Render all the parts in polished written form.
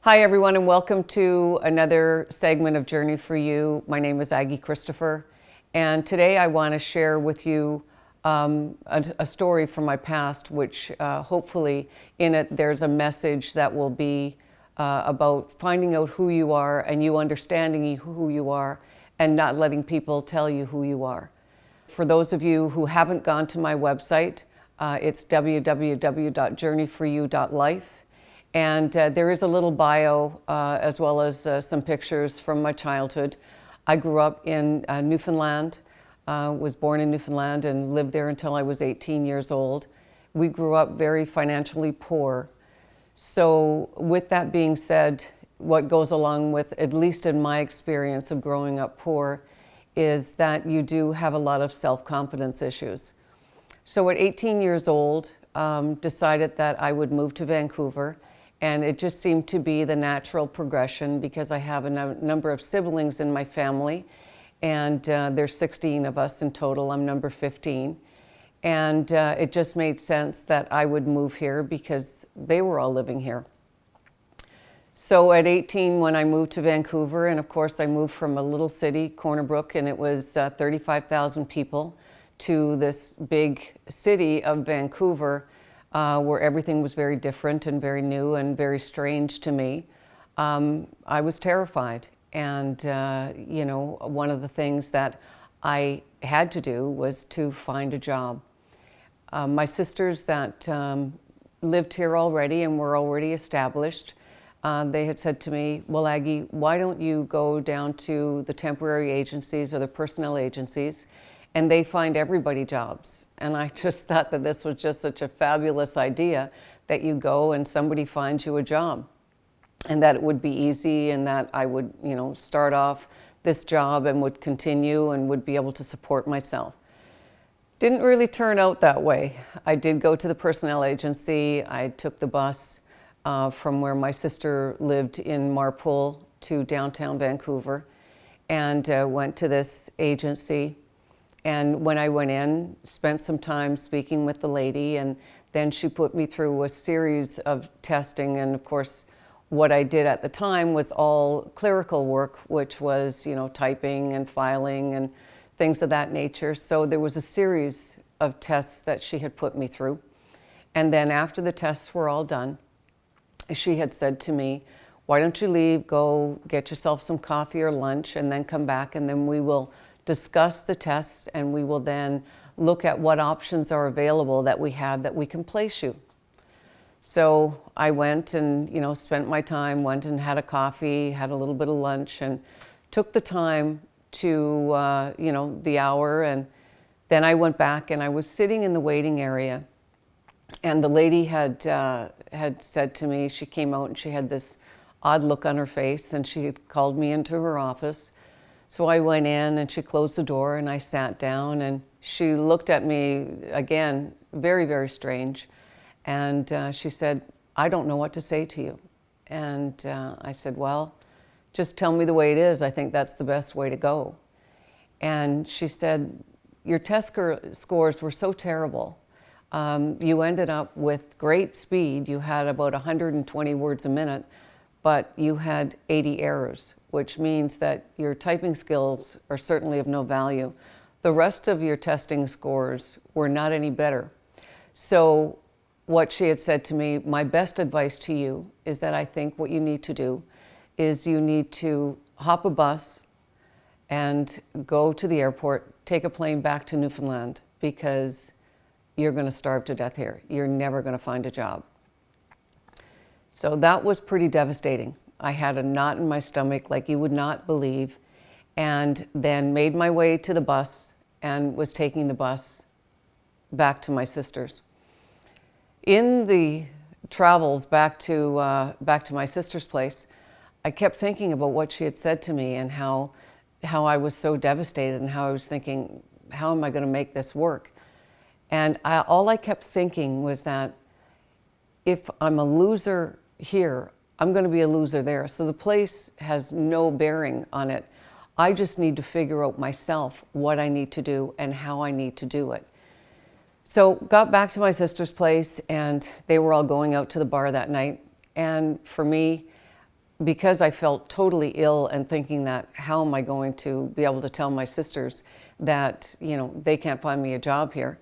Hi everyone, and welcome to another segment of Journey for You. My name is Aggie Christopher, and today I want to share with you a story from my past, which hopefully in it there's a message that will be about finding out who you are and you understanding who you are and not letting people tell you who you are. For those of you who haven't gone to my website, it's www.journeyforyou.life. And there is a little bio as well as some pictures from my childhood. I grew up in Newfoundland, was born in Newfoundland and lived there until I was 18 years old. We grew up very financially poor. So with that being said, what goes along with, at least in my experience of growing up poor, is that you do have a lot of self-confidence issues. So at 18 years old, decided that I would move to Vancouver. And it just seemed to be the natural progression because I have a number of siblings in my family, and there's 16 of us in total. I'm number 15. And it just made sense that I would move here because they were all living here. So at 18, when I moved to Vancouver, and of course I moved from a little city, Corner Brook, and it was 35,000 people, to this big city of Vancouver, where everything was very different and very new and very strange to me. I was terrified. And, you know, one of the things that I had to do was to find a job. My sisters that lived here already and were already established, they had said to me, well, Aggie, why don't you go down to the temporary agencies or the personnel agencies, and they find everybody jobs. And I just thought that this was just such a fabulous idea, that you go and somebody finds you a job, and that it would be easy, and that I would, you know, start off this job and would continue and would be able to support myself. Didn't really turn out that way. I did go to the personnel agency. I took the bus from where my sister lived in Marpole to downtown Vancouver, and went to this agency. And when I went in, spent some time speaking with the lady, and then she put me through a series of testing. And of course, what I did at the time was all clerical work, which was, you know, typing and filing and things of that nature. So there was a series of tests that she had put me through. And then after the tests were all done, she had said to me, why don't you leave, go get yourself some coffee or lunch, and then come back, and then we will discuss the tests, and we will then look at what options are available that we have that we can place you. So I went and, you know, spent my time, went and had a coffee, had a little bit of lunch, and took the time to, you know, the hour. And then I went back and I was sitting in the waiting area, and the lady had said to me, she came out and she had this odd look on her face, and she had called me into her office. So I went in and she closed the door, and I sat down, and she looked at me again, very, very strange. And she said, I don't know what to say to you. And I said, well, just tell me the way it is. I think that's the best way to go. And she said, your test scores were so terrible. You ended up with great speed. You had about 120 words a minute, but you had 80 errors, which means that your typing skills are certainly of no value. The rest of your testing scores were not any better. So what she had said to me, my best advice to you is that I think what you need to do is you need to hop a bus and go to the airport, take a plane back to Newfoundland, because you're going to starve to death here. You're never going to find a job. So that was pretty devastating. I had a knot in my stomach like you would not believe, and then made my way to the bus and was taking the bus back to my sister's. In the travels back to my sister's place, I kept thinking about what she had said to me and how I was so devastated, and how I was thinking, how am I going to make this work? And all I kept thinking was that if I'm a loser here, I'm going to be a loser there. So the place has no bearing on it. I just need to figure out myself what I need to do and how I need to do it. So got back to my sister's place, and they were all going out to the bar that night. And for me, because I felt totally ill and thinking that how am I going to be able to tell my sisters that, you know, they can't find me a job here.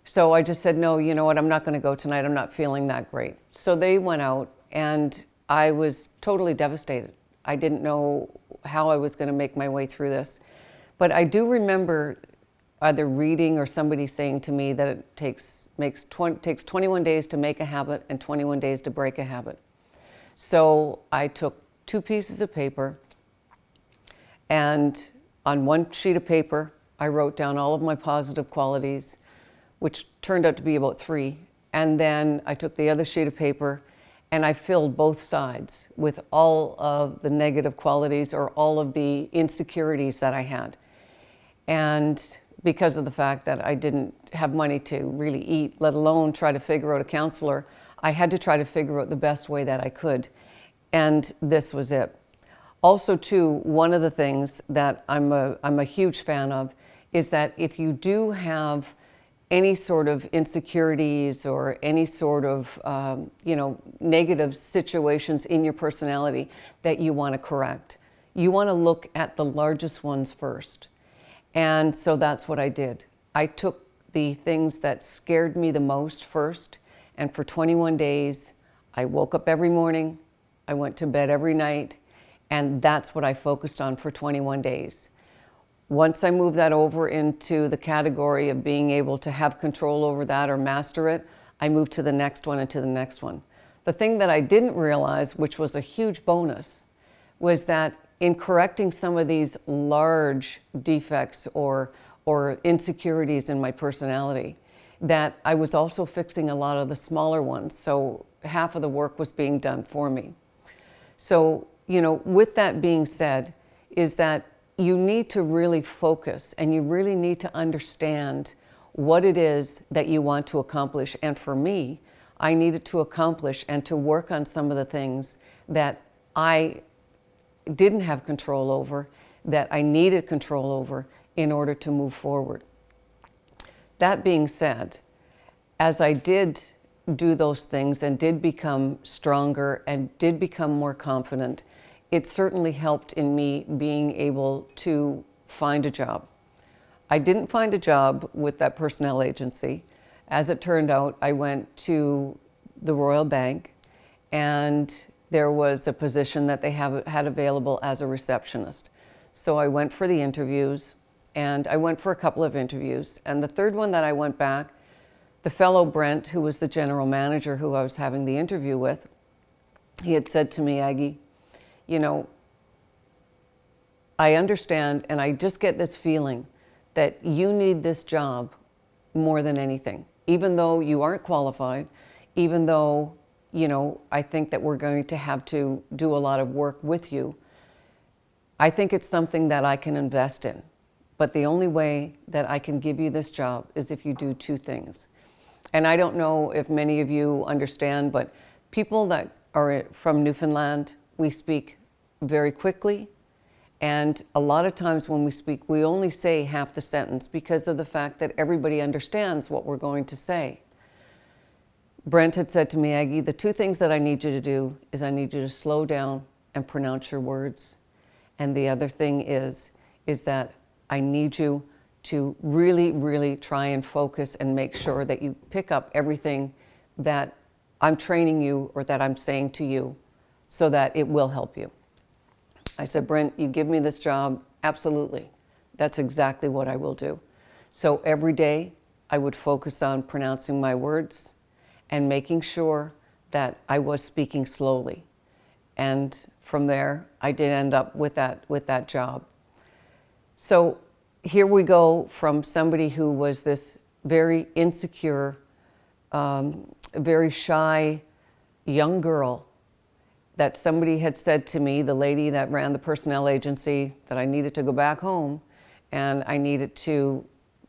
So I just said, no, you know what, I'm not going to go tonight. I'm not feeling that great. So they went out and I was totally devastated. I didn't know how I was going to make my way through this. But I do remember either reading or somebody saying to me that it takes 21 days to make a habit and 21 days to break a habit. So I took 2 pieces of paper, and on 1 sheet of paper, I wrote down all of my positive qualities, which turned out to be about 3. And then I took the other sheet of paper and I filled both sides with all of the negative qualities or all of the insecurities that I had. And because of the fact that I didn't have money to really eat, let alone try to figure out a counselor, I had to try to figure out the best way that I could. And this was it. Also, too, one of the things that I'm a huge fan of is that if you do have any sort of insecurities or any sort of negative situations in your personality that you want to correct, you want to look at the largest ones first. And so that's what I did. I took the things that scared me the most first, and for 21 days, I woke up every morning, I went to bed every night, and that's what I focused on for 21 days. Once I moved that over into the category of being able to have control over that or master it, I moved to the next one and to the next one. The thing that I didn't realize, which was a huge bonus, was that in correcting some of these large defects or insecurities in my personality, that I was also fixing a lot of the smaller ones. So half of the work was being done for me. So, with that being said, is that you need to really focus and you really need to understand what it is that you want to accomplish. And for me, I needed to accomplish and to work on some of the things that I didn't have control over, that I needed control over in order to move forward. That being said, as I did do those things and did become stronger and did become more confident, it certainly helped in me being able to find a job. I didn't find a job with that personnel agency. As it turned out, I went to the Royal Bank and there was a position that they had available as a receptionist. So I went for the interviews, and I went for a couple of interviews. And the third one that I went back, the fellow Brent, who was the general manager who I was having the interview with, he had said to me, Aggie, I understand, and I just get this feeling that you need this job more than anything. Even though you aren't qualified, even though I think that we're going to have to do a lot of work with you, I think it's something that I can invest in. But the only way that I can give you this job is if you do 2 things. And I don't know if many of you understand, but people that are from Newfoundland, we speak very quickly. And a lot of times when we speak, we only say half the sentence because of the fact that everybody understands what we're going to say. Brent had said to me, Aggie, the 2 things that I need you to do is I need you to slow down and pronounce your words. And the other thing is that I need you to really, really try and focus and make sure that you pick up everything that I'm training you or that I'm saying to you so that it will help you. I said, Brent, you give me this job, absolutely. That's exactly what I will do. So every day I would focus on pronouncing my words and making sure that I was speaking slowly. And from there, I did end up with that job. So here we go from somebody who was this very insecure, very shy young girl, that somebody had said to me, the lady that ran the personnel agency, that I needed to go back home and I needed to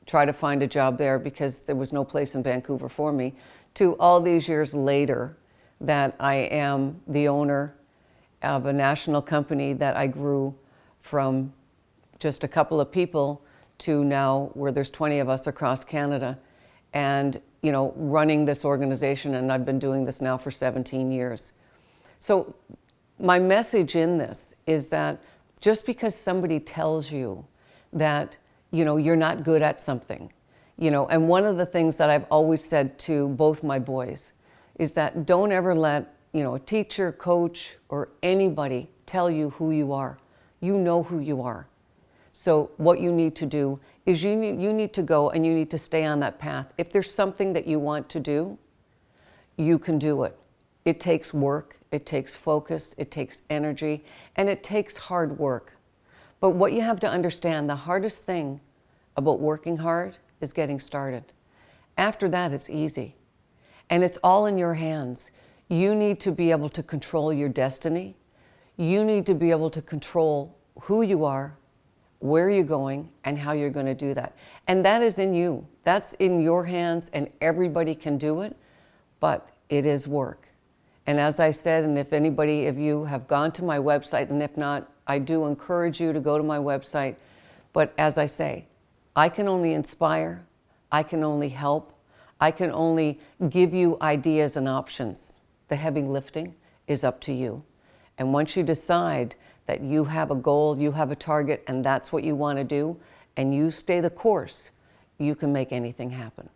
try to find a job there because there was no place in Vancouver for me, to all these years later that I am the owner of a national company that I grew from just a couple of people to now where there's 20 of us across Canada and, running this organization, and I've been doing this now for 17 years. So my message in this is that just because somebody tells you that, you're not good at something, and one of the things that I've always said to both my boys is that don't ever let, a teacher, coach, or anybody tell you who you are. You know who you are. So what you need to do is you need to go and you need to stay on that path. If there's something that you want to do, you can do it. It takes work, it takes focus, it takes energy, and it takes hard work. But what you have to understand, the hardest thing about working hard is getting started. After that, it's easy. And it's all in your hands. You need to be able to control your destiny. You need to be able to control who you are, where you're going, and how you're going to do that. And that is in you. That's in your hands, and everybody can do it, but it is work. And as I said, and if anybody of you have gone to my website, and if not, I do encourage you to go to my website. But as I say, I can only inspire, I can only help, I can only give you ideas and options. The heavy lifting is up to you. And once you decide that you have a goal, you have a target, and that's what you want to do, and you stay the course, you can make anything happen.